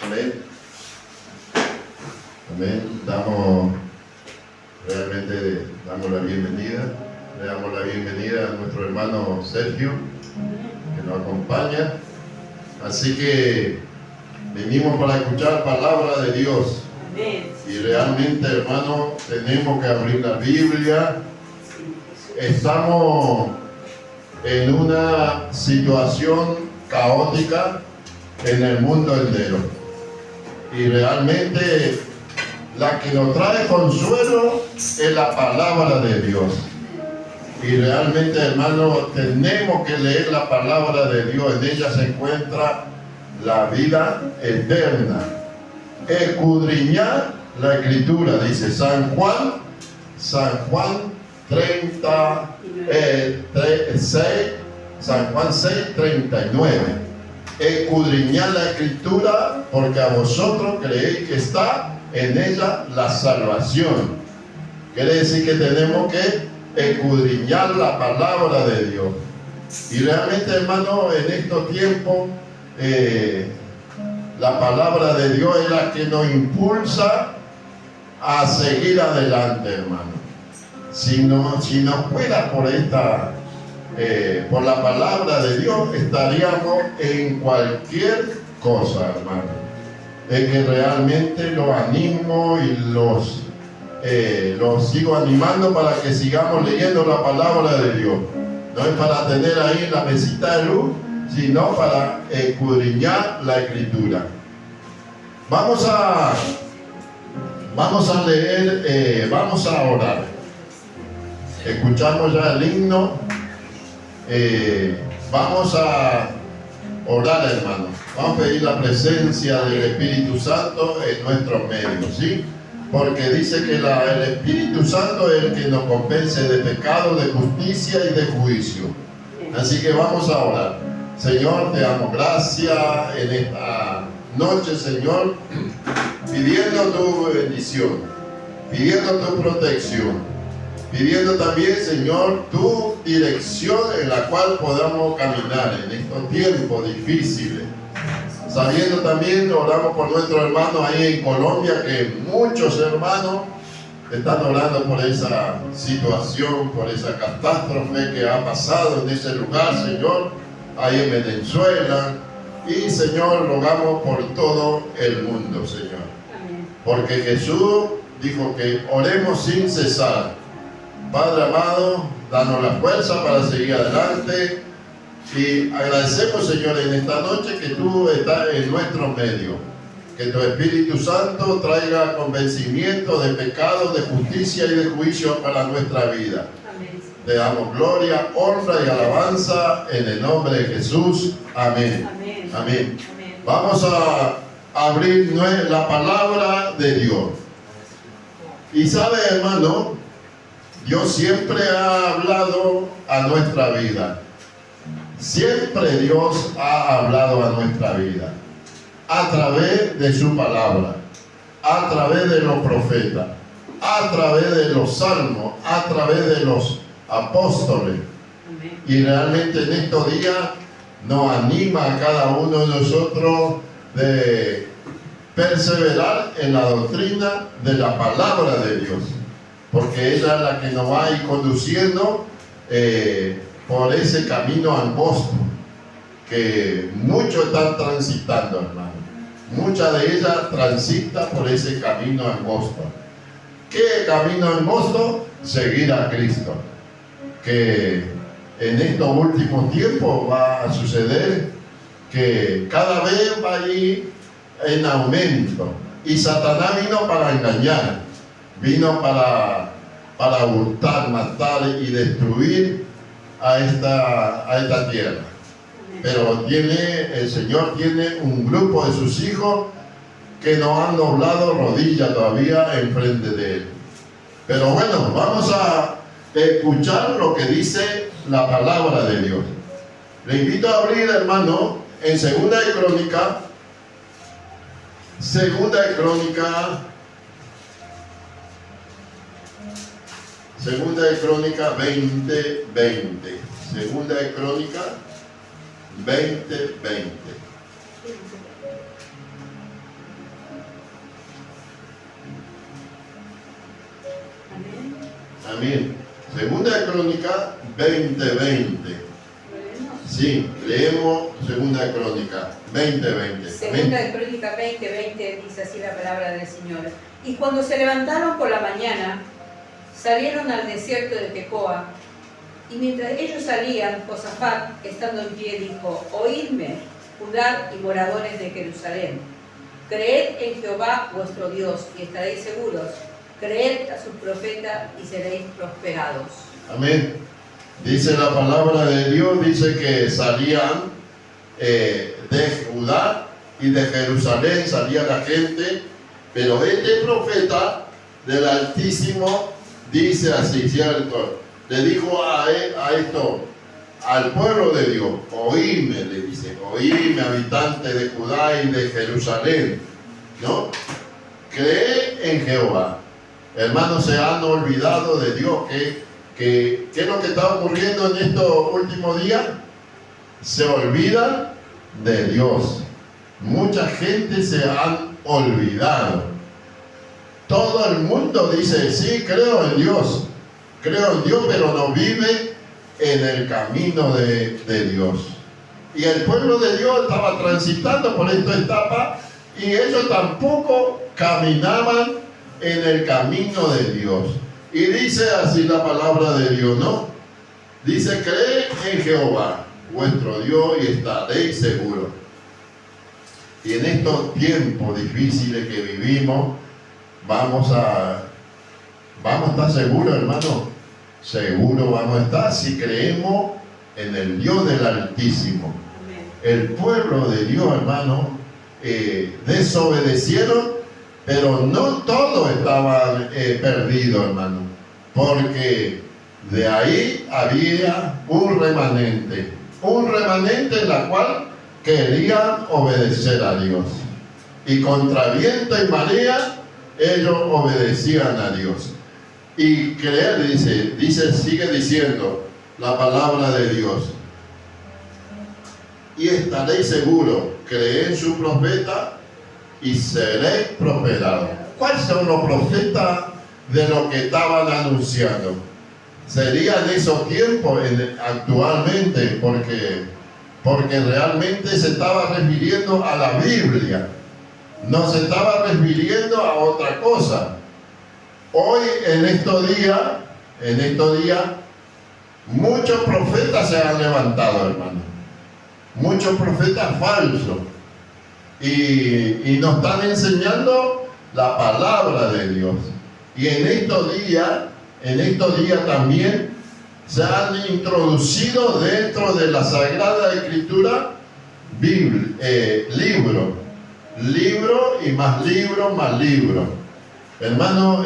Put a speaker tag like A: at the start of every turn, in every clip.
A: Amén. Amén. Damos la bienvenida. Le damos la bienvenida a nuestro hermano Sergio, que nos acompaña. Así que venimos para escuchar palabra de Dios. Y realmente, hermano, tenemos que abrir la Biblia. Estamos en una situación caótica en el mundo entero. Y realmente la que nos trae consuelo es la palabra de Dios. Y realmente, hermano, tenemos que leer la palabra de Dios. En ella se encuentra la vida eterna. Escudriñar la Escritura, dice San Juan 6:39. Escudriñar la Escritura, porque a vosotros creéis que está en ella la salvación. Quiere decir que tenemos que escudriñar la palabra de Dios. Y realmente, hermano, en estos tiempos la palabra de Dios es la que nos impulsa a seguir adelante, hermano. Si no fuera por la palabra de Dios, estaríamos en cualquier cosa, hermano. Es que realmente los animo y los sigo animando para que sigamos leyendo la palabra de Dios. No es para tener ahí la mesita de luz, sino para escudriñar la Escritura. Vamos a leer, vamos a orar. Escuchamos ya el himno. Vamos a orar, hermano. Vamos a pedir la presencia del Espíritu Santo en nuestros medios, ¿sí? Porque dice que el Espíritu Santo es el que nos convence de pecado, de justicia y de juicio. Así que vamos a orar. Señor, te damos gracias en esta noche, Señor, pidiendo tu bendición, pidiendo tu protección, pidiendo también, Señor, tu dirección en la cual podamos caminar en estos tiempos difíciles. Sabiendo también, oramos por nuestros hermanos ahí en Colombia, que muchos hermanos están orando por esa situación, por esa catástrofe que ha pasado en ese lugar, Señor, ahí en Venezuela. Y, Señor, rogamos por todo el mundo, Señor. Amén. Porque Jesús dijo que oremos sin cesar. Padre amado, danos la fuerza para seguir adelante. Y agradecemos, Señor, en esta noche que tú estás en nuestro medio. Que tu Espíritu Santo traiga convencimiento de pecado, de justicia y de juicio para nuestra vida. Amén. Te damos gloria, honra y alabanza en el nombre de Jesús. Amén. Amén. Amén. Amén. Vamos a abrir la palabra de Dios. Y sabe, hermano, Dios siempre ha hablado a nuestra vida. Siempre Dios ha hablado a nuestra vida. A través de su palabra, a través de los profetas, a través de los salmos, a través de los apóstoles. Amén. Y realmente en estos días nos anima a cada uno de nosotros de perseverar en la doctrina de la palabra de Dios, porque ella es la que nos va a ir conduciendo por ese camino angosto que muchos están transitando, hermano. Muchas de ellas transitan por ese camino angosto. ¿Qué camino angosto? Seguir a Cristo. Que en estos últimos tiempos va a suceder que cada vez va a ir en aumento. Y Satanás vino para engañar, vino para hurtar, matar y destruir a esta tierra. Pero el Señor tiene un grupo de sus hijos que no han doblado rodilla todavía enfrente de Él. Pero bueno, vamos a escuchar lo que dice la palabra de Dios. Le invito a abrir, hermano, en Segunda de Crónica 20:20. Segunda de Crónica 20:20. Amén. Segunda de Crónica 20:20. Sí, leemos Segunda de Crónica 20:20.
B: Segunda de Crónica 20:20 dice así la palabra del Señor. Y cuando se levantaron por la mañana, salieron al desierto de Tecoa. Y mientras ellos salían, Josafat, estando en pie, dijo: Oídme, Judá y moradores de Jerusalén. Creed en Jehová vuestro Dios y estaréis seguros. Creed a sus profetas y seréis prosperados.
A: Amén. Dice la palabra de Dios, dice que salían de Judá y de Jerusalén, salía la gente, pero este profeta del Altísimo dice así, ¿cierto? Le dijo al pueblo de Dios: oíme, le dice, oíme, habitantes de Judá y de Jerusalén, ¿no? Cree en Jehová. Hermanos, se han olvidado de Dios. ¿Qué es lo que está ocurriendo en estos últimos días? Se olvidan de Dios. Mucha gente se han olvidado. Todo el mundo dice: sí, creo en Dios, pero no vive en el camino de Dios. Y el pueblo de Dios estaba transitando por esta etapa y ellos tampoco caminaban en el camino de Dios. Y dice así la palabra de Dios, ¿no? Dice: cree en Jehová vuestro Dios y estaréis seguros. Y en estos tiempos difíciles que vivimos, vamos a estar seguros, hermano. Seguro vamos a estar si creemos en el Dios del Altísimo. El pueblo de Dios, hermano, desobedecieron, pero no todos estaban perdidos, hermano, porque de ahí había un remanente en la cual querían obedecer a Dios. Y contra viento y marea, ellos obedecían a Dios. Y creer, sigue diciendo la palabra de Dios: y estaréis seguros, creed en su profeta y seréis prosperados. ¿Cuáles son los profetas de lo que estaban anunciando? Serían esos tiempos actualmente, porque realmente se estaba refiriendo a la Biblia, no se estaba refiriendo a otra cosa. Hoy, en estos días, muchos profetas se han levantado, hermano. Muchos profetas falsos. Y nos están enseñando la palabra de Dios. Y en estos días también se han introducido dentro de la Sagrada Escritura libros libro y más libro, más libro. Hermano,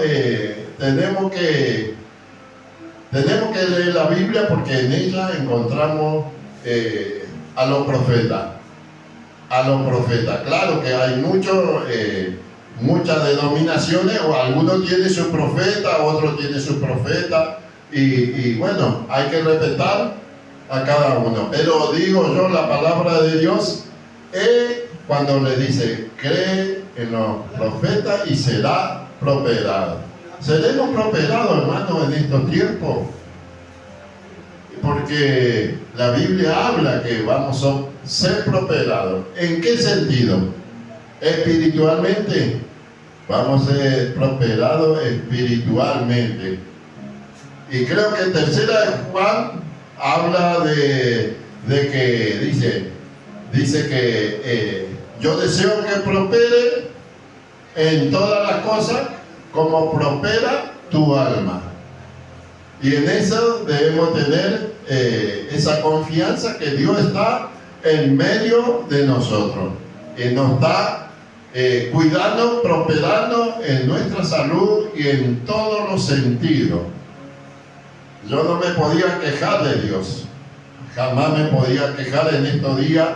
A: tenemos que leer la Biblia porque en ella encontramos a los profetas. Claro que hay muchas denominaciones, o algunos tienen su profeta, otros tienen su profeta, y bueno, hay que respetar a cada uno. Pero digo yo, la palabra de Dios es cuando le dice, cree en los profetas y será prosperado. Seremos prosperados, hermanos, en estos tiempos, porque la Biblia habla que vamos a ser prosperados. ¿En qué sentido? Espiritualmente. Vamos a ser prosperados espiritualmente. Y creo que tercera de Juan habla de que dice que yo deseo que prospere en todas las cosas como prospera tu alma. Y en eso debemos tener esa confianza que Dios está en medio de nosotros y nos está cuidando, prosperando en nuestra salud y en todos los sentidos. Yo no me podía quejar de Dios, jamás me podía quejar en estos días,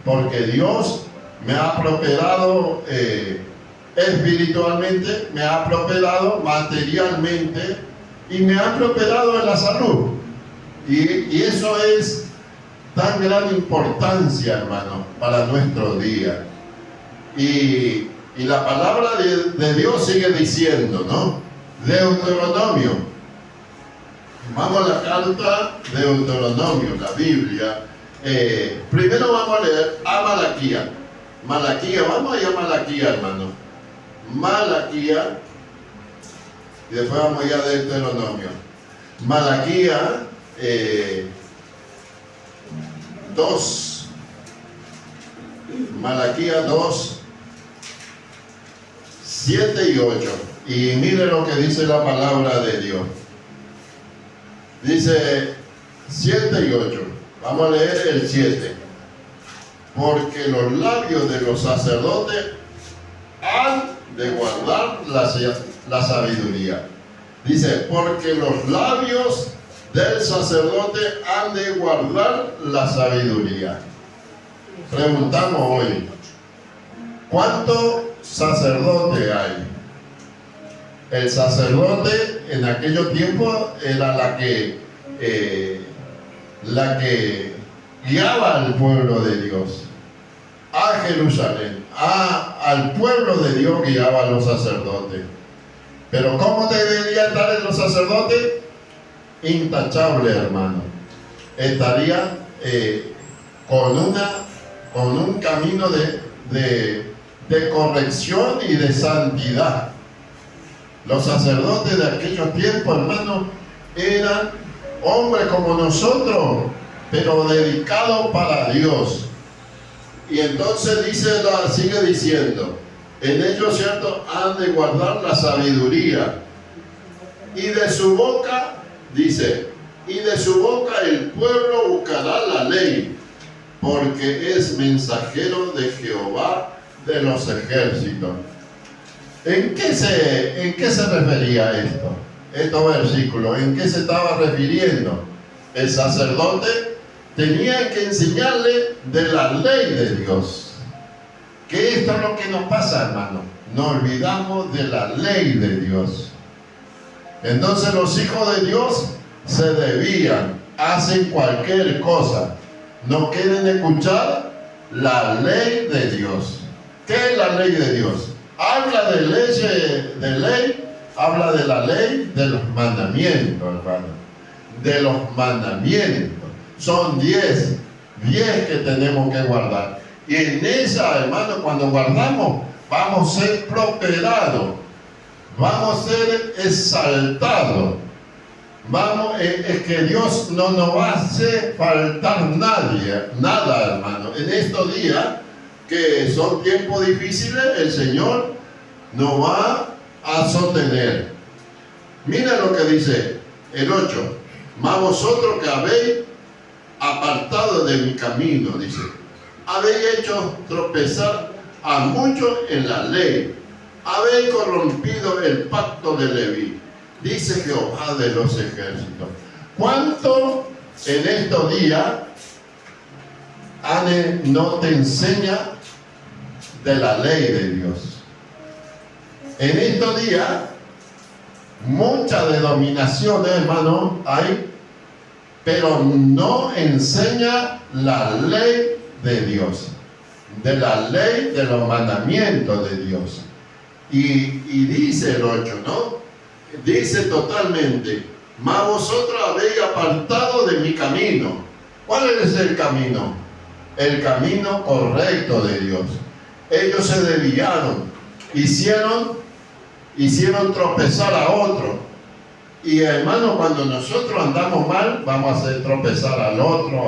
A: porque Dios me ha prosperado espiritualmente, me ha prosperado materialmente y me ha prosperado en la salud. Y eso es tan gran importancia, hermano, para nuestro día. Y la palabra de Dios sigue diciendo, ¿no? Deuteronomio. Vamos a la carta de Deuteronomio, la Biblia. Primero vamos a leer a Malaquía. Vamos allá a Malaquía, hermano. Malaquía. Y después vamos allá a Deuteronomio. Malaquía 2. Malaquía 2, 7 y 8. Y mire lo que dice la palabra de Dios. Dice 7 y 8. Vamos a leer el 7. Porque los labios de los sacerdotes han de guardar la sabiduría. Dice, porque los labios del sacerdote han de guardar la sabiduría. Preguntamos hoy, ¿cuántos sacerdotes hay? El sacerdote en aquellos tiempos era la que guiaba al pueblo de Dios a Jerusalén, al pueblo de Dios guiaba a los sacerdotes. Pero ¿cómo deberían estar los sacerdotes? Intachable, hermano. Estaría con un camino de corrección y de santidad. Los sacerdotes de aquellos tiempos, hermano, eran hombres como nosotros, pero dedicados para Dios. Y entonces sigue diciendo, en ellos, ¿cierto?, han de guardar la sabiduría. Y de su boca, dice, y de su boca el pueblo buscará la ley, porque es mensajero de Jehová de los ejércitos. ¿En qué se refería esto? Estos versículos, ¿en qué se estaba refiriendo? El sacerdote tenía que enseñarle de la ley de Dios. Que esto es lo que nos pasa, hermano. Nos olvidamos de la ley de Dios. Entonces los hijos de Dios se desvían, hacen cualquier cosa. No quieren escuchar la ley de Dios. ¿Qué es la ley de Dios? Habla de ley, habla de la ley de los mandamientos, hermano. De los mandamientos. Son 10 que tenemos que guardar. Y en esa, hermano, cuando guardamos, vamos a ser prosperados. Vamos a ser exaltados. Es que Dios no nos va a hacer faltar nada, hermano. En estos días, que son tiempos difíciles, el Señor nos va a sostener. Mira lo que dice el 8. Mas vosotros que habéis apartado de mi camino, dice, habéis hecho tropezar a muchos en la ley. Habéis corrompido el pacto de Leví, dice Jehová de los ejércitos. ¿Cuánto en estos días Ane no te enseña de la ley de Dios? En estos días, muchas denominaciones, hermano, hay, pero no enseña la ley de Dios, de la ley de los mandamientos de Dios. Y dice el 8, ¿no? Dice totalmente, mas vosotros habéis apartado de mi camino. ¿Cuál es el camino? El camino correcto de Dios. Ellos se desviaron, hicieron tropezar a otro. Y hermano, cuando nosotros andamos mal, vamos a hacer tropezar al otro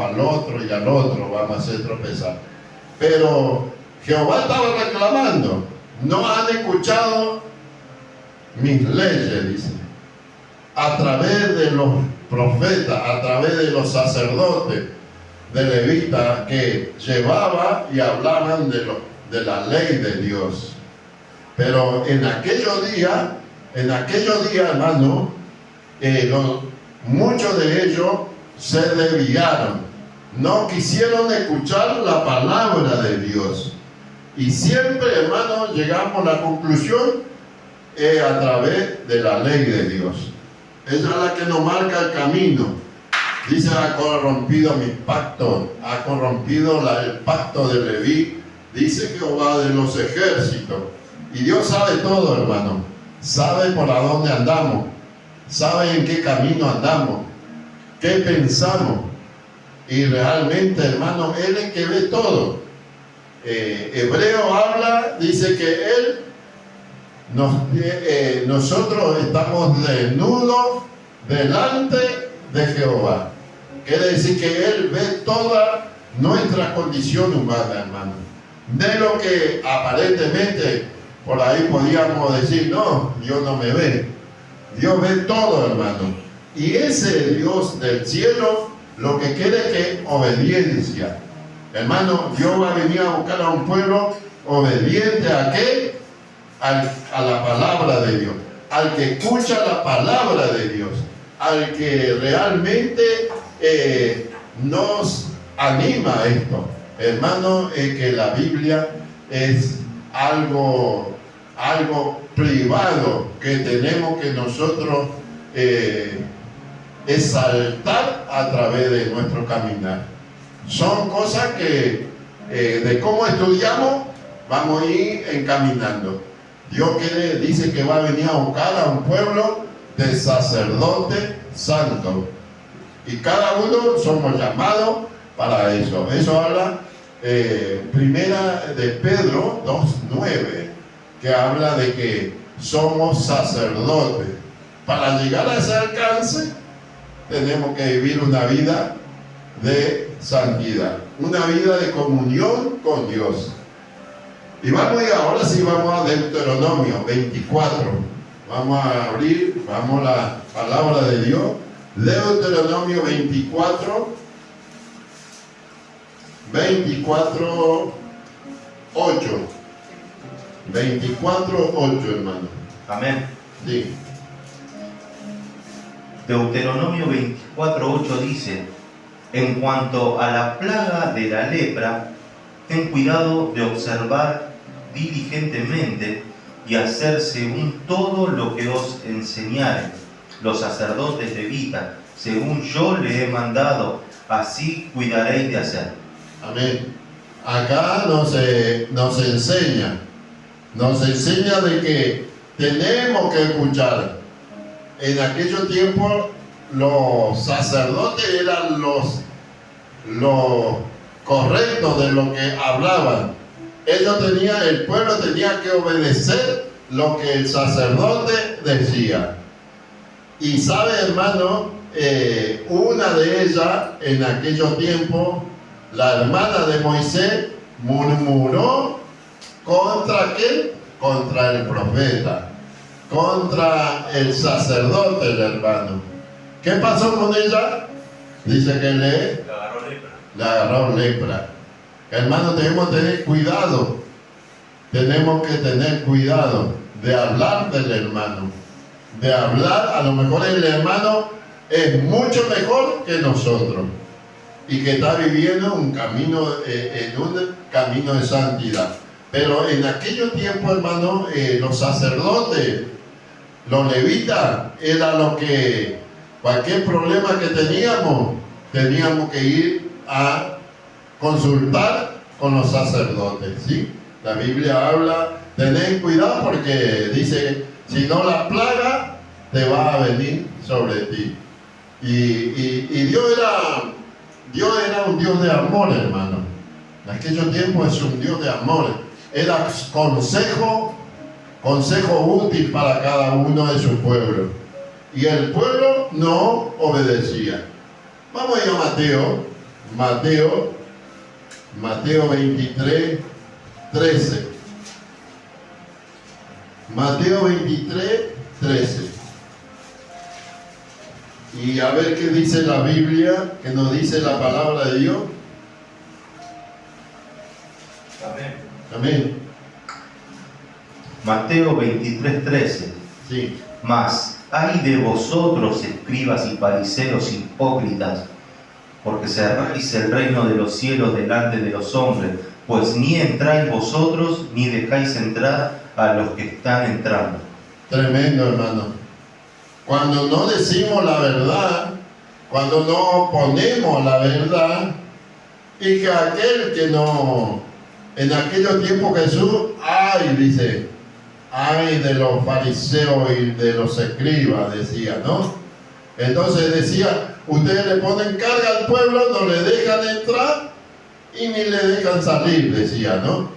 A: y al otro, vamos a hacer tropezar. Pero Jehová estaba reclamando, no han escuchado mis leyes, dice, a través de los profetas, a través de los sacerdotes de Levita que llevaban y hablaban de la ley de Dios. Pero en aquellos días, hermano, muchos de ellos se desviaron, no quisieron escuchar la palabra de Dios. Y siempre, hermano, llegamos a la conclusión a través de la ley de Dios. Ella es la que nos marca el camino. Dice, ha corrompido mi pacto, ha corrompido el pacto de Leví, dice Jehová de los ejércitos. Y Dios sabe todo, hermano. Sabe por a dónde andamos, sabe en qué camino andamos, qué pensamos. Y realmente, hermano, Él es el que ve todo. Hebreo habla, dice que Él, nosotros estamos desnudos delante de Jehová. Quiere decir que Él ve toda nuestra condición humana, hermano. De lo que aparentemente por ahí podíamos decir, no, Dios no me ve. Dios ve todo, hermano. Y ese Dios del cielo lo que quiere es que obediencia. Hermano, Dios va a venir a buscar a un pueblo obediente a qué? A la palabra de Dios. Al que escucha la palabra de Dios. Al que realmente nos anima a esto. Hermano, que la Biblia es algo privado que tenemos que nosotros exaltar a través de nuestro caminar. Son cosas que de cómo estudiamos vamos a ir encaminando. Dios dice que va a venir a buscar a un pueblo de sacerdotes santos. Y cada uno somos llamados para eso. Eso habla primera de Pedro 2:9, que habla de que somos sacerdotes. Para llegar a ese alcance tenemos que vivir una vida de santidad, una vida de comunión con Dios. Y vamos a ir ahora sí, vamos a Deuteronomio 24. Vamos a abrir, vamos a la palabra de Dios. Deuteronomio 24, 8. 24:8, hermano.
C: Amén.
A: Sí.
C: Deuteronomio 24:8 dice: en cuanto a la plaga de la lepra, ten cuidado de observar diligentemente y hacer según todo lo que os enseñaren los sacerdotes levitas, según yo le he mandado, así cuidaréis de hacer.
A: Amén. Acá nos enseña de que tenemos que escuchar. En aquellos tiempos los sacerdotes eran los correctos de lo que hablaban. El pueblo tenía que obedecer lo que el sacerdote decía. Y sabe, hermano, una de ellas en aquellos tiempos, la hermana de Moisés, murmuró ¿contra qué? Contra el profeta, contra el sacerdote, el hermano. ¿Qué pasó con ella? Dice que le agarró lepra. Hermano, debemos tener cuidado tenemos que tener cuidado de hablar del hermano. De hablar, a lo mejor el hermano es mucho mejor que nosotros y que está viviendo un camino, en un camino de santidad. Pero en aquellos tiempos, hermano, los sacerdotes, los levitas, era lo que cualquier problema que teníamos que ir a consultar con los sacerdotes, ¿sí? La Biblia habla, tened cuidado porque dice, si no la plaga te va a venir sobre ti. Y Dios era un Dios de amor, hermano. En aquellos tiempos es un Dios de amor. Era consejo útil para cada uno de su pueblo. Y el pueblo no obedecía. Vamos a ir a Mateo 23, 13. Mateo 23, 13. Y a ver qué dice la Biblia, qué nos dice la palabra de Dios.
C: Amén.
A: Amén.
C: Mateo 23, 13.
A: Sí.
C: Mas, ay de vosotros, escribas y fariseos hipócritas, porque cerráis el reino de los cielos delante de los hombres, pues ni entráis vosotros, ni dejáis entrar a los que están entrando. Tremendo,
A: hermano. Cuando no decimos la verdad, cuando no ponemos la verdad, y que aquel que no, en aquellos tiempos Jesús, dice, ay de los fariseos y de los escribas, decía, ¿no? Entonces decía, ustedes le ponen carga al pueblo, no le dejan entrar y ni le dejan salir, decía, ¿no?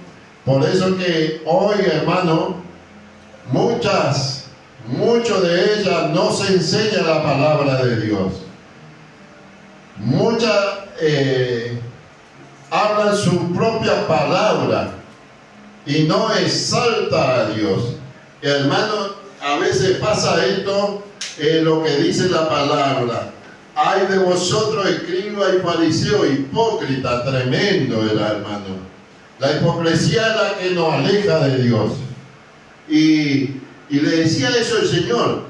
A: Por eso que hoy, hermano, muchos de ellas no se enseña la palabra de Dios. Muchas hablan su propia palabra y no exalta a Dios. Hermano, a veces pasa esto, lo que dice la palabra. Ay de vosotros, escribas y fariseos, hipócrita, tremendo era, hermano. La hipocresía es la que nos aleja de Dios. Y le decía eso el Señor,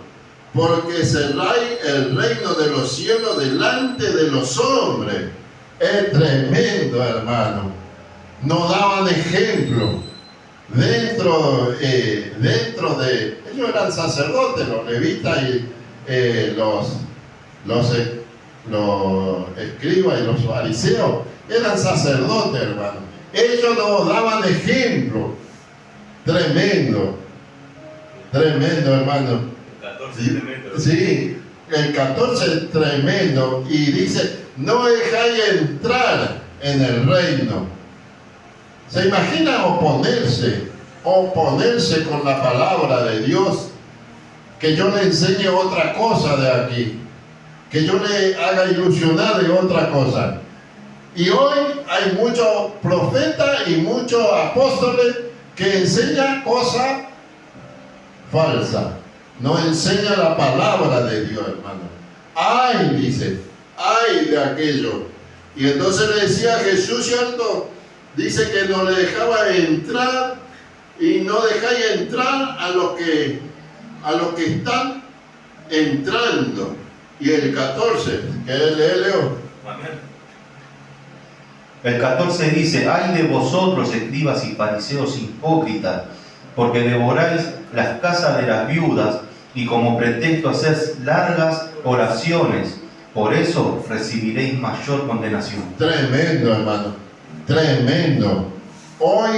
A: porque cerráis el reino de los cielos delante de los hombres. Es tremendo, hermano. Nos daban ejemplo. Dentro de ellos eran sacerdotes, los levitas y los escribas y los fariseos eran sacerdotes, hermano. Ellos nos daban ejemplo. Tremendo, hermano.
C: El 14 tremendo.
A: Sí, el 14 es tremendo. Y dice, no dejáis entrar en el reino. ¿Se imagina oponerse con la palabra de Dios? Que yo le enseñe otra cosa de aquí, que yo le haga ilusionar de otra cosa. Y hoy hay muchos profetas y muchos apóstoles que enseñan cosas falsas, no enseñan la palabra de Dios, hermano. Ay, dice, ay de aquello. Y entonces le decía a Jesús, ¿cierto? Dice que no le dejaba entrar y no dejáis entrar a los que están entrando. Y el 14, que él leo.
C: Amén. El 14 dice, ay de vosotros, escribas y fariseos hipócritas, porque devoráis las casas de las viudas y como pretexto hacéis largas oraciones. Por eso recibiréis mayor condenación.
A: Tremendo, hermano. Tremendo. Hoy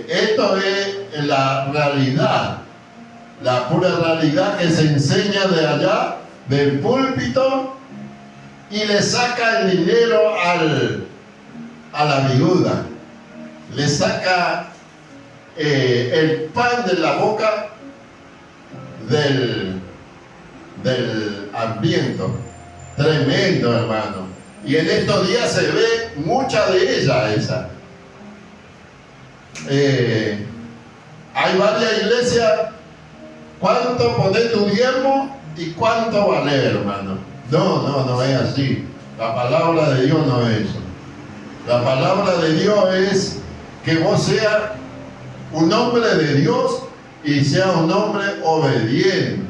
A: esto es la realidad, la pura realidad que se enseña de allá, del púlpito, y le saca el dinero a la viuda, le saca el pan de la boca del hambriento. Tremendo, hermano. Y en estos días se ve mucha de esa. Hay varias iglesias. ¿Cuánto poner tu diezmo y cuánto vale, hermano? No es así. La palabra de Dios no es eso. La palabra de Dios es que vos seas un hombre de Dios y sea un hombre obediente.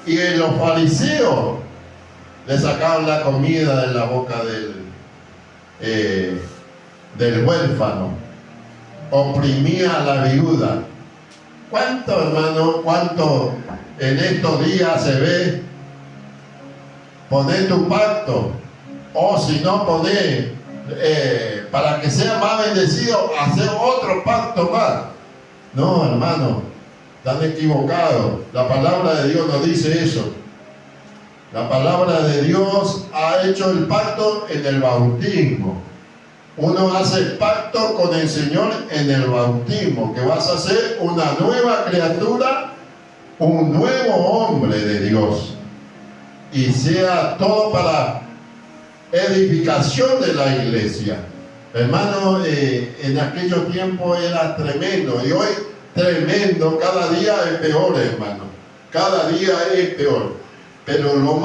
A: Y en los fariseos le sacaban la comida de la boca del huérfano, oprimía a la viuda. ¿Cuánto, hermano, cuánto en estos días se ve? Poner tu pacto, o si no poner, para que sea más bendecido, hacer otro pacto más. No, hermano, están equivocados. La palabra de Dios no dice eso. La palabra de Dios ha hecho el pacto en el bautismo. Uno hace el pacto con el Señor en el bautismo, que vas a ser una nueva criatura, un nuevo hombre de Dios. Y sea todo para edificación de la iglesia. Hermano, en aquellos tiempos era tremendo, y hoy tremendo, cada día es peor, hermano. Cada día es peor. Pero lo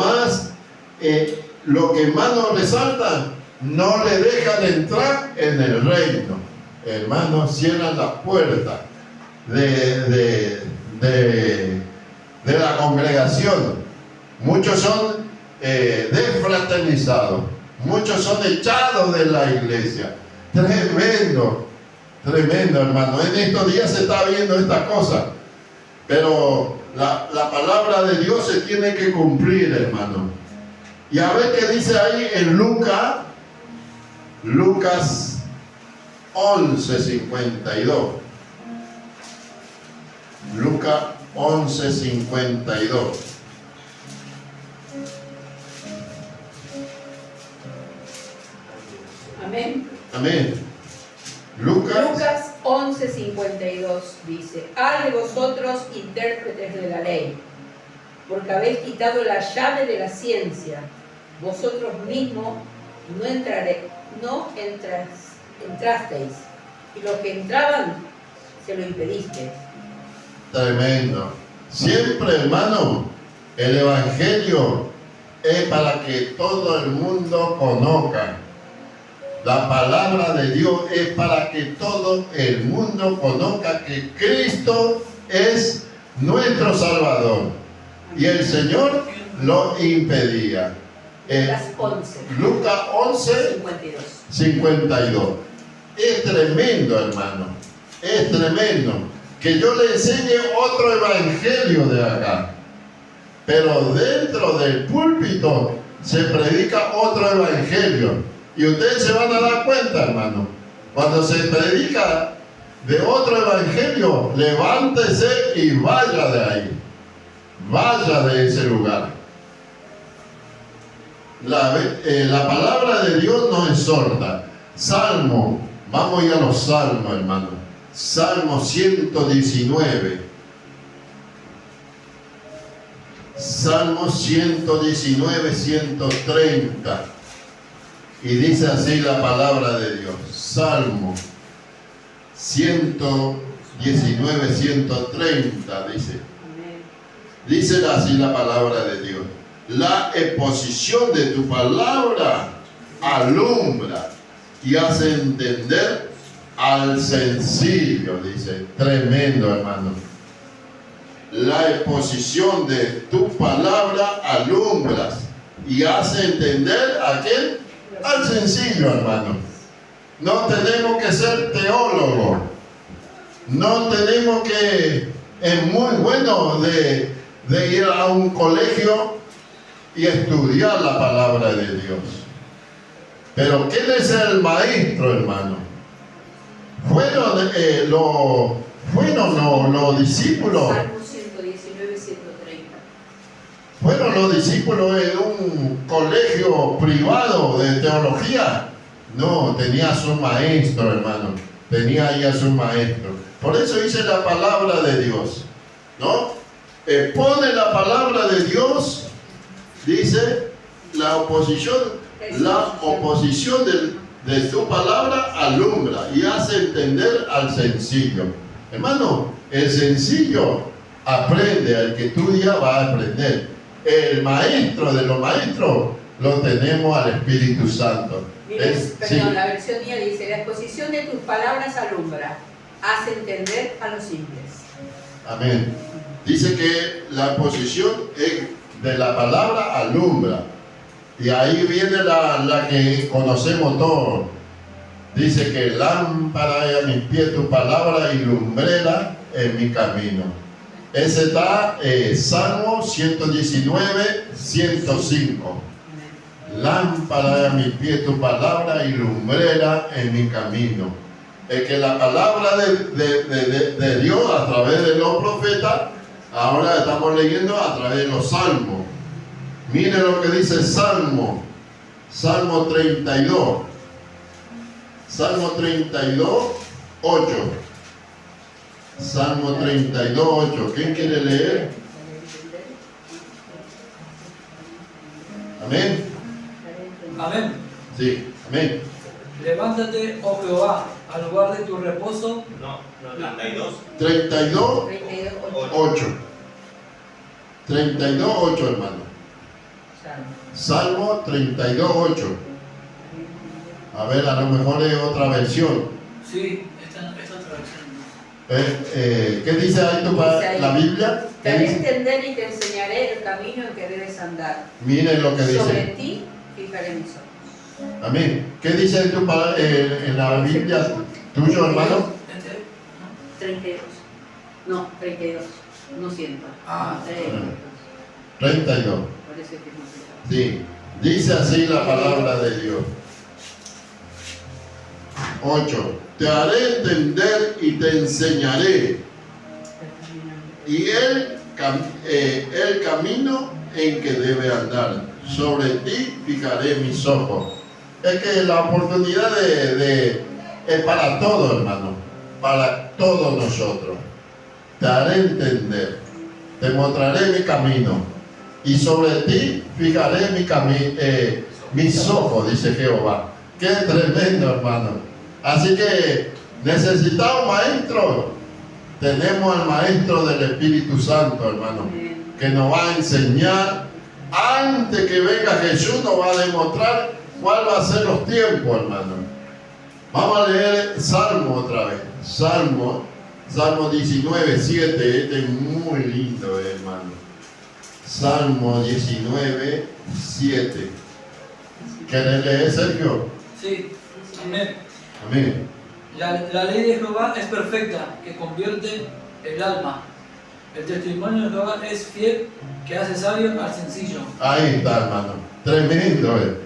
A: que más nos resalta, no le dejan entrar en el reino. Hermanos, cierran la puerta de la congregación. Muchos son desfraternizados, muchos son echados de la iglesia. Tremendo, tremendo, hermano. En estos días se está viendo esta cosa, pero la palabra de Dios se tiene que cumplir, hermano. Y a ver qué dice ahí en Lucas 11:52. Lucas 11:52.
B: Amén.
A: Amén. Lucas
B: 11:52 dice: Ay de vosotros, intérpretes de la ley, porque habéis quitado la llave de la ciencia. Vosotros mismos entrasteis, y los que entraban se lo impedisteis.
A: Tremendo. Siempre, hermano, el evangelio es para que todo el mundo conozca. La palabra de Dios es para que todo el mundo conozca que Cristo es nuestro Salvador. Y el Señor lo impedía. Lucas 11:52. Es tremendo, hermano. Es tremendo. Que yo le enseñe otro evangelio de acá. Pero dentro del púlpito se predica otro evangelio. Y ustedes se van a dar cuenta, hermano. Cuando se predica de otro evangelio, levántese y vaya de ahí. Vaya de ese lugar. La palabra de Dios nos exhorta. Salmo, vamos a ir a los salmos, hermano. Salmo 119. Salmo 119, 130. Y dice así la palabra de Dios. Salmo 119, 130 dice. Dice así la palabra de Dios. La exposición de tu palabra alumbra y hace entender al sencillo, dice. Tremendo, hermano. La exposición de tu palabra alumbras y hace entender a quién. Al sencillo, hermano. No tenemos que ser teólogos. No tenemos que... Es muy bueno de ir a un colegio y estudiar la palabra de Dios. Pero ¿quién es el maestro, hermano? Fueron los discípulos.
B: Salmo 119, 130.
A: ¿Fueron los discípulos en un colegio privado de teología? No, tenía a su maestro, hermano. Tenía ahí a su maestro. Por eso dice la palabra de Dios, ¿no? Pone la palabra de Dios, dice, la oposición de su palabra alumbra y hace entender al sencillo. Hermano, el sencillo aprende, al que estudia va a aprender. El maestro de los maestros lo tenemos al Espíritu Santo.
B: Perdón, la versión mía dice: la exposición de tus palabras alumbra hace entender a los simples.
A: Amén. Dice que la posición de la palabra alumbra. Y ahí viene la que conocemos todos. Dice que lámpara es a mis pies tu palabra y lumbrera en mi camino. Ese está Salmo 119, 105. Lámpara es a mis pies tu palabra y lumbrera en mi camino. Es que la palabra de Dios a través de los profetas, ahora estamos leyendo a través de los salmos. Mire lo que dice Salmo 32. Salmo 32, 8. Salmo 32, 8. ¿Quién quiere leer? Amén.
D: Amén.
A: Sí, amén.
D: Levántate, oh Jehová, al lugar de tu reposo.
C: No, 32.
A: 32,
B: 32,
A: 8. 32, 8, hermano.
B: Salmo.
A: Salmo 32, 8. A ver, a lo mejor es otra versión.
D: Sí, esta otra versión.
A: ¿Qué dice ahí
B: Dice ahí,
A: la Biblia?
B: Te
A: ¿Qué
B: haré
A: dice?
B: entender y te enseñaré el camino en que debes andar.
A: Miren lo que
B: Sobre
A: dice.
B: ti fijaré mis ojos.
A: Amén. ¿Qué dice en la Biblia tuyo, hermano?
D: Este,
B: 32. No, 32. No 100.
D: Ah,
A: 32.
B: Parece que es más claro.
A: Sí. Dice así la palabra de Dios. 8. Te haré entender y te enseñaré. Y el camino en que debe andar. Sobre ti fijaré mis ojos. Es que la oportunidad es para todos, hermano. Para todos nosotros. Te haré entender. Te mostraré mi camino. Y sobre ti fijaré mis ojos, dice Jehová. Qué tremendo, hermano. Así que necesitamos maestro. Tenemos al maestro del Espíritu Santo, hermano, que nos va a enseñar. Antes que venga Jesús, nos va a demostrar cuál va a ser los tiempos, hermano. Vamos a leer Salmo otra vez. Salmo 19, 7. Este es muy lindo, hermano. Salmo 19, 7. ¿Quieres leer, Sergio?
D: sí, amén.
A: Amén.
D: La ley de Jehová es perfecta, que convierte el alma. El testimonio de Jehová es fiel, que hace sabio al sencillo.
A: Ahí está, hermano. Tremendo.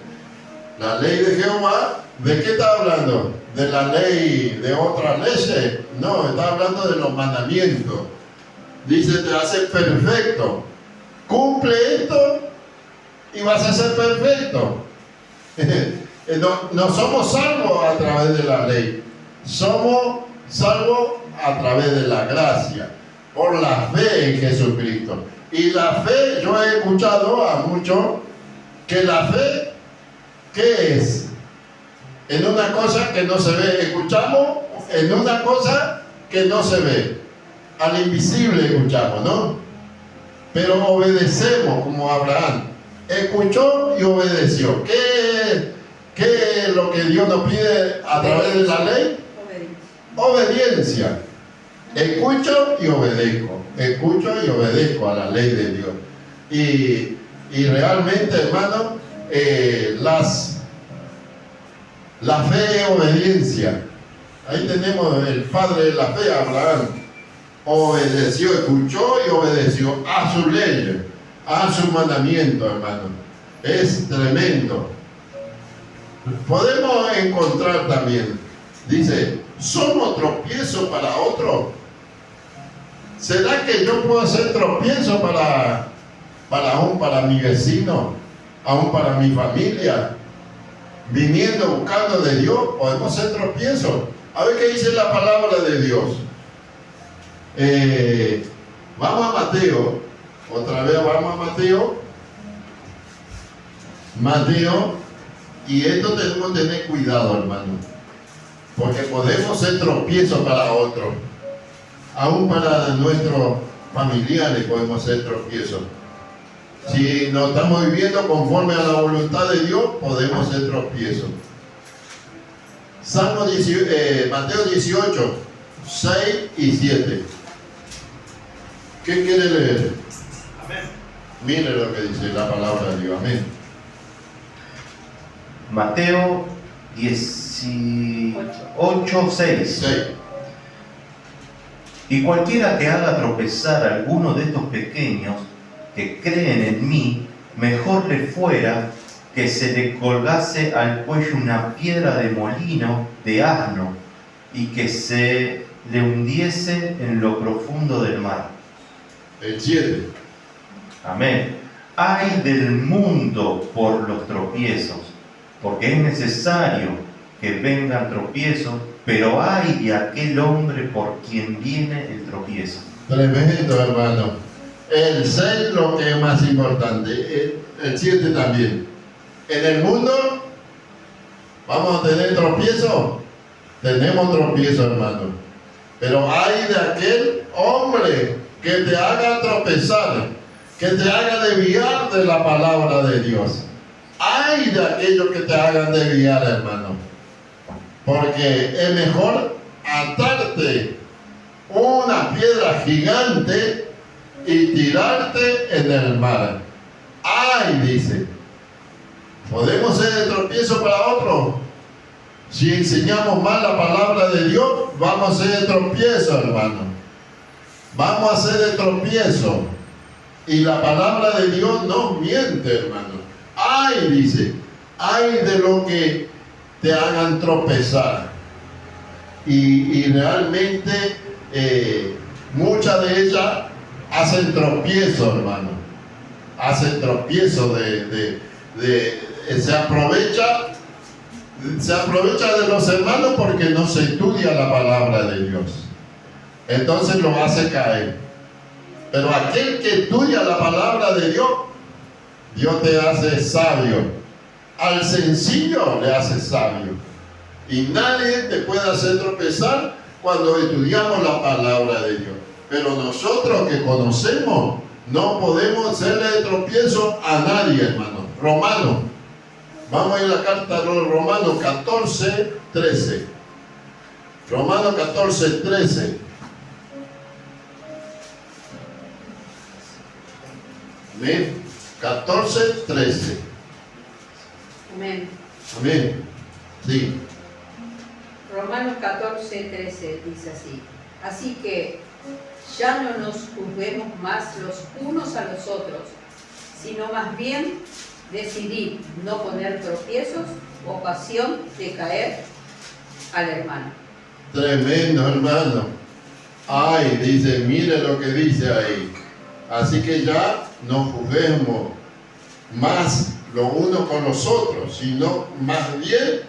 A: La ley de Jehová, ¿de qué está hablando? ¿De la ley, de otras leyes? No, está hablando de los mandamientos. Dice, te hace perfecto. Cumple esto y vas a ser perfecto. No somos salvos a través de la ley. Somos salvos a través de la gracia, por la fe en Jesucristo. Y la fe, yo he escuchado a muchos que la fe, ¿qué es? En una cosa que no se ve. Escuchamos en una cosa que no se ve. Al invisible escuchamos, ¿no? Pero obedecemos como Abraham. Escuchó y obedeció. ¿Qué es lo que Dios nos pide a través de la ley? Obediencia. Escucho y obedezco. Escucho y obedezco a la ley de Dios. Y realmente, hermano, la fe es obediencia. Ahí tenemos el padre de la fe, Abraham. Obedeció, escuchó y obedeció a su ley, a su mandamiento, hermano. Es tremendo. Podemos encontrar también, dice, ¿somos tropiezo para otro? ¿Será que yo puedo ser tropiezo aún para mi vecino, aún para mi familia? Viniendo, buscando de Dios, podemos ser tropiezo. A ver qué dice la palabra de Dios. Vamos a Mateo, otra vez vamos a Mateo, y esto tenemos que tener cuidado, hermano, porque podemos ser tropiezos para otros, aún para nuestros familiares podemos ser tropiezos. Si no estamos viviendo conforme a la voluntad de Dios, podemos ser tropiezos. Mateo 18, 6 y 7. ¿Qué quiere leer?
E: Amén.
A: Mire lo que dice la palabra de Dios. Amén.
C: Mateo 18, 6.
A: 6.
C: Y cualquiera que haga tropezar a alguno de estos pequeños que creen en mí, mejor le fuera que se le colgase al cuello una piedra de molino de asno y que se le hundiese en lo profundo del mar.
A: El 7.
C: Amén. Ay del mundo por los tropiezos, porque es necesario que vengan tropiezos, pero ay de aquel hombre por quien viene el tropiezo.
A: Tremendo, hermano. El 6 lo que es más importante. El 7 también. En el mundo vamos a tener tropiezo. Tenemos tropiezo, hermano. Pero hay de aquel hombre que te haga tropezar, que te haga desviar de la palabra de Dios. Hay de aquellos que te hagan desviar, hermano. Porque es mejor atarte una piedra gigante y tirarte en el mar. ¡Ay!, dice. ¿Podemos ser de tropiezo para otro? Si enseñamos mal la palabra de Dios, vamos a ser de tropiezo, hermano. Vamos a ser de tropiezo. Y la palabra de Dios no miente, hermano. ¡Ay!, dice. ¡Ay de lo que te hagan tropezar! Y realmente muchas de ellas hacen tropiezo, hermano. Hacen tropiezo se aprovecha de los hermanos porque no se estudia la palabra de Dios. Entonces lo hace caer. Pero aquel que estudia la palabra de Dios, Dios te hace sabio. Al sencillo le hace sabio. Y nadie te puede hacer tropezar cuando estudiamos la palabra de Dios. Pero nosotros que conocemos, no podemos hacerle de tropiezo a nadie, hermano. Romano. Vamos a ir a la carta de los Romanos 14, 13. Romanos 14, 13. Amén. 14, 13.
B: Amén.
A: Amén. Sí.
B: Romanos 14, 13 dice así. Así que ya no nos juzguemos más los unos a los otros, sino más bien decidir no poner tropiezos o ocasión de caer al hermano.
A: Tremendo, hermano. Ay, dice, mire lo que dice ahí. Así que ya no juzguemos más los unos con los otros, sino más bien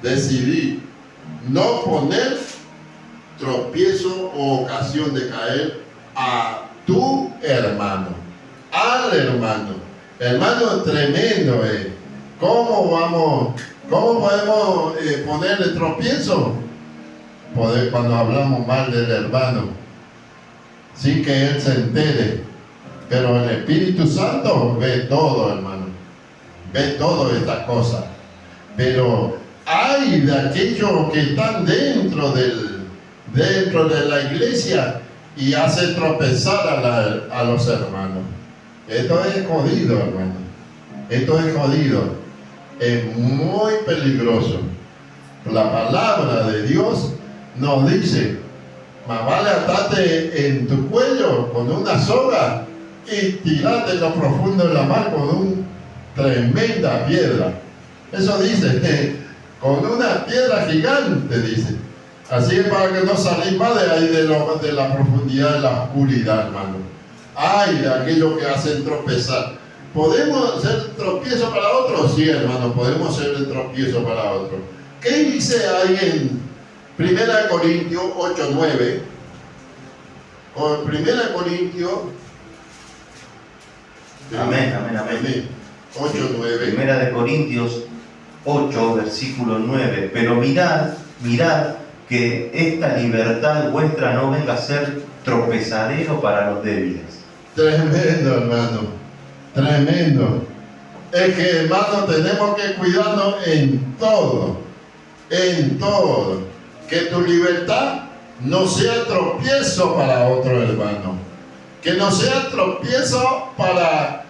A: decidir no poner tropiezo o ocasión de caer a tu hermano, al hermano. Hermano, tremendo, ¿Cómo podemos ponerle tropiezo? Cuando hablamos mal del hermano, sin que él se entere. Pero el Espíritu Santo ve todo, hermano. Ve todas estas cosas. Pero hay de aquellos que están dentro de la iglesia y hacen tropezar a los hermanos. Esto es jodido, hermano. Esto es jodido. Es muy peligroso. La palabra de Dios nos dice: más vale atarte en tu cuello con una soga y tirarte en lo profundo de la mar con una tremenda piedra. Eso dice, con una piedra gigante, dice. Así es para que no salís más de ahí de la profundidad de la oscuridad, hermano. Ay, de aquellos que hacen tropezar. ¿Podemos ser tropiezo para otros? Sí, hermano, podemos ser el tropiezo para otros. ¿Qué dice ahí en 1 Corintios 8, 9? O en 1 Corintios.
C: Amén, amén, amén.
A: 8, 9.
C: Primera de Corintios 8, versículo 9. Pero mirad que esta libertad vuestra no venga a ser tropezadero para los débiles.
A: Tremendo, hermano. Tremendo. Es que, hermano, tenemos que cuidarnos en todo. En todo. Que tu libertad no sea tropiezo para otro hermano, que no sea tropiezo para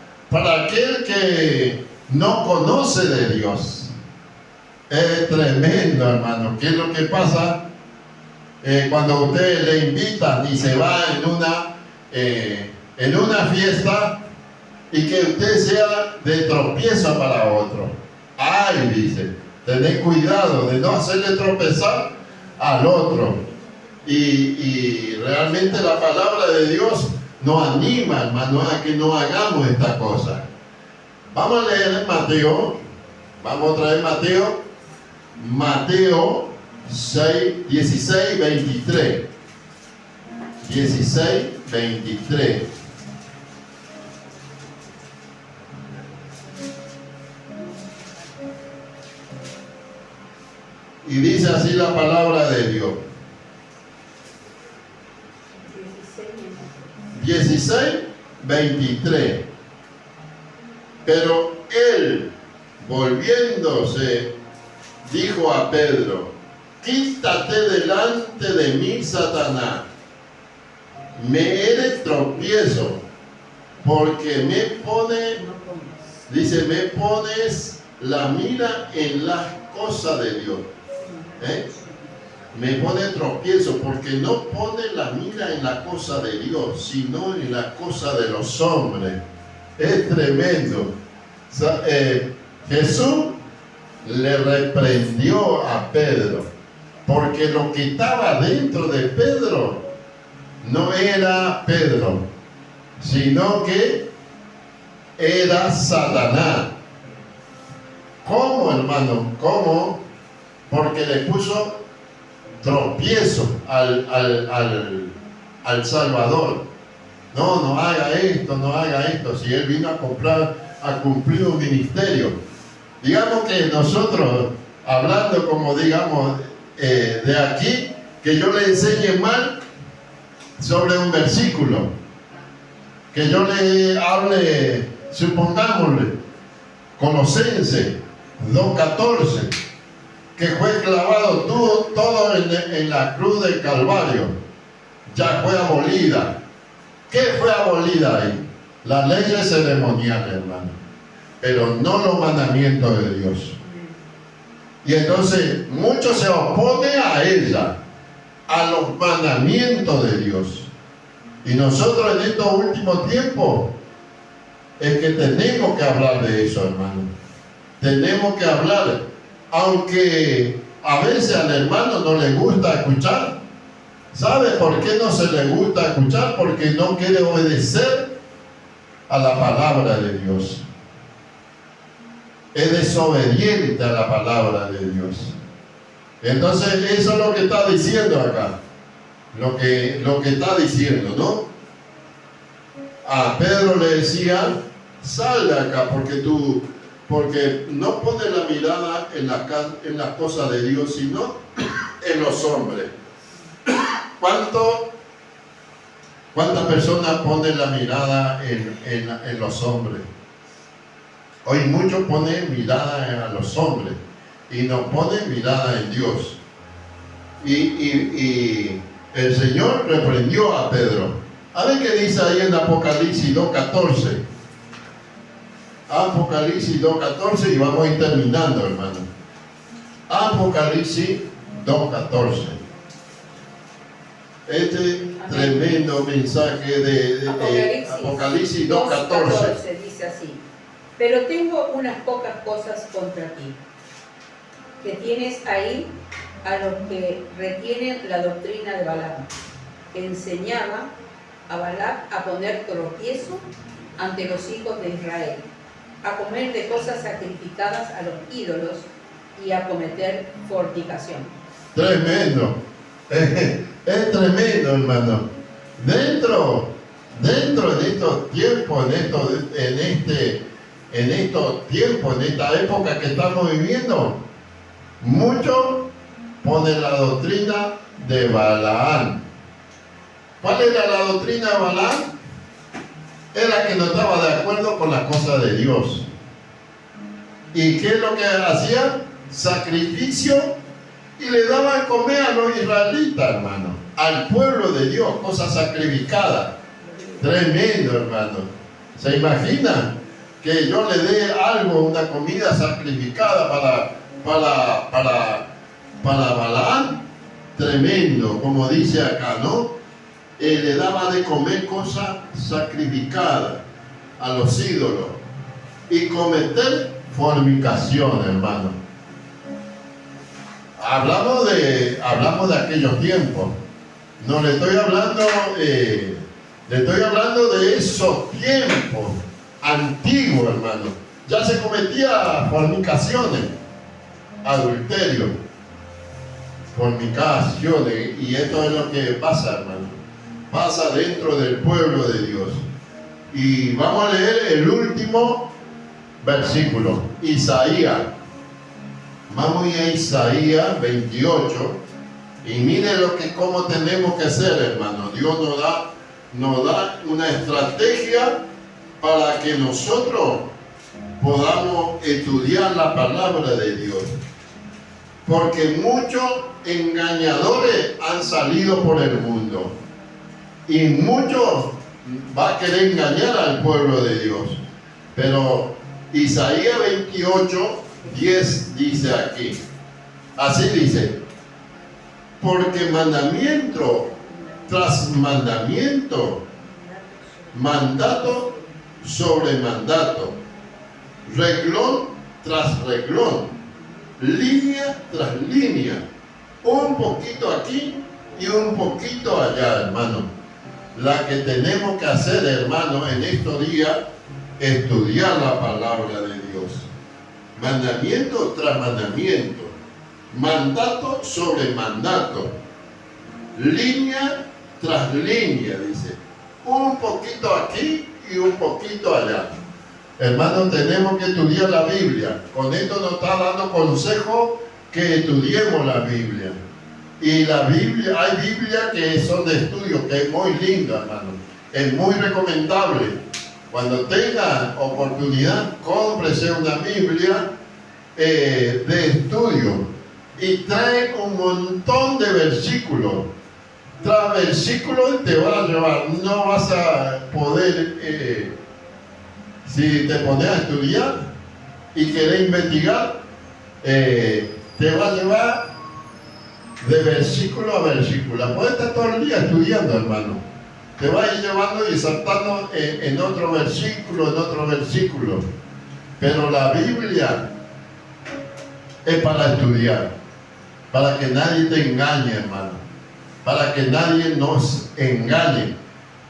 A: aquel que no conoce de Dios. Es tremendo, hermano. ¿Qué es lo que pasa cuando usted le invitan y se va en una fiesta y que usted sea de tropiezo para otro? Ay, dice, tened cuidado de no hacerle tropezar al otro. Y realmente la palabra de Dios nos anima, hermano, a que no hagamos esta cosa. Vamos a leer Mateo. Vamos a traer Mateo 6, 16, 23. 16, 23. Y dice así la palabra de Dios. 16, 23. Pero él, volviéndose, dijo a Pedro: quítate delante de mí, Satanás. Me eres tropiezo, porque me pones la mira en las cosas de Dios. Me pone tropiezo porque no pone la mira en la cosa de Dios, sino en la cosa de los hombres. Es tremendo. Jesús le reprendió a Pedro porque lo que estaba dentro de Pedro no era Pedro, sino que era Satanás. ¿Cómo, hermano? ¿Cómo? Porque le puso tropiezo al Salvador. No haga esto, no haga esto. Si él vino a cumplir un ministerio. Digamos que nosotros, hablando como digamos de aquí, que yo le enseñe mal sobre un versículo, que yo le hable, supongámosle, Colosenses 2:14, que fue clavado todo en la cruz del Calvario, ya fue abolida. ¿Qué fue abolida ahí? Las leyes ceremoniales, hermano, pero no los mandamientos de Dios. Y entonces muchos se oponen a ella, a los mandamientos de Dios. Y nosotros en estos últimos tiempos es que tenemos que hablar de eso, hermano. Tenemos que hablar, aunque a veces al hermano no le gusta escuchar. ¿Sabe por qué no se le gusta escuchar? Porque no quiere obedecer a la palabra de Dios. Es desobediente a la palabra de Dios. Entonces eso es lo que está diciendo acá. Lo que está diciendo, ¿no? A Pedro le decía: sal de acá porque no pones la mirada en las cosas de Dios, sino en los hombres. ¿Cuántas personas ponen la mirada en los hombres? Hoy muchos ponen mirada a los hombres y no ponen mirada en Dios. Y el Señor reprendió a Pedro. A ver qué dice ahí en Apocalipsis 2:14. Apocalipsis 2:14 y vamos a ir terminando, hermano. Apocalipsis 2:14. Este tremendo mensaje de Apocalipsis 2:14
B: dice así: pero tengo unas pocas cosas contra ti, que tienes ahí a los que retienen la doctrina de Balaam, que enseñaba a Balaam a poner tropiezo ante los hijos de Israel, a comer de cosas sacrificadas a los ídolos y a cometer fornicación.
A: Tremendo. Es tremendo, hermano. Dentro de estos tiempos, en esta época que estamos viviendo, muchos ponen la doctrina de Balaam. ¿Cuál era la doctrina de Balaam? Era que no estaba de acuerdo con las cosas de Dios. ¿Y qué es lo que hacía? Sacrificio, y le daban a comer a los israelitas, hermano. al pueblo de Dios, cosas sacrificadas. Tremendo, hermano. ¿Se imagina que yo le dé algo, una comida sacrificada para Balaam? Tremendo, como dice acá, ¿no? Le daba de comer cosas sacrificadas a los ídolos y cometer fornicación, hermano. Hablamos de aquellos tiempos. No le estoy hablando, le estoy hablando de esos tiempos antiguos, hermano. Ya se cometía fornicaciones, adulterio, fornicaciones, y esto es lo que pasa, hermano. Pasa dentro del pueblo de Dios. Y vamos a leer el último versículo, Isaías. Vamos a Isaías 28 y mire cómo tenemos que ser, hermano. Dios nos da una estrategia para que nosotros podamos estudiar la palabra de Dios. Porque muchos engañadores han salido por el mundo y muchos va a querer engañar al pueblo de Dios. Pero Isaías 28, 10 dice aquí, así dice: porque mandamiento tras mandamiento, mandato sobre mandato, reglón tras reglón, línea tras línea, un poquito aquí y un poquito allá, hermano. La que tenemos que hacer, hermano, en estos días, estudiar la palabra de Dios. Mandamiento tras mandamiento, mandato sobre mandato, línea tras línea, dice, un poquito aquí y un poquito allá. Hermanos, tenemos que estudiar la Biblia. Con esto nos está dando consejo que estudiemos la Biblia. Y la Biblia, hay Biblia que son de estudio, que es muy linda, hermano. Es muy recomendable. Cuando tenga oportunidad, cómprese una Biblia de estudio y trae un montón de versículos. Tras versículos te va a llevar, no vas a poder, si te pones a estudiar y querés investigar, te va a llevar de versículo a versículo. Puedes estar todo el día estudiando, hermano. Te va a ir llevando y saltando en otro versículo. Pero la Biblia es para estudiar, para que nadie te engañe, hermano, para que nadie nos engañe,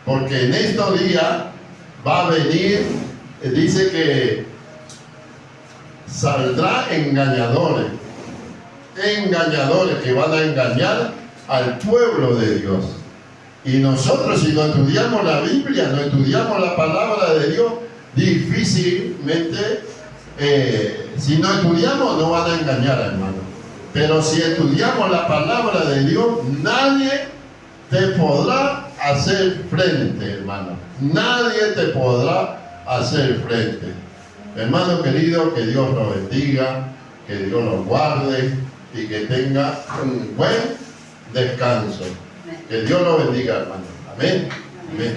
A: porque en estos días va a venir, dice que saldrá engañadores que van a engañar al pueblo de Dios. Y nosotros, si no estudiamos la Biblia, no estudiamos la palabra de Dios, difícilmente, si no estudiamos, no van a engañar, hermano. Pero si estudiamos la palabra de Dios, nadie te podrá hacer frente, hermano. Nadie te podrá hacer frente. Hermano querido, que Dios lo bendiga, que Dios lo guarde y que tenga un buen descanso. Que Dios lo bendiga, hermano. Amén. Amén.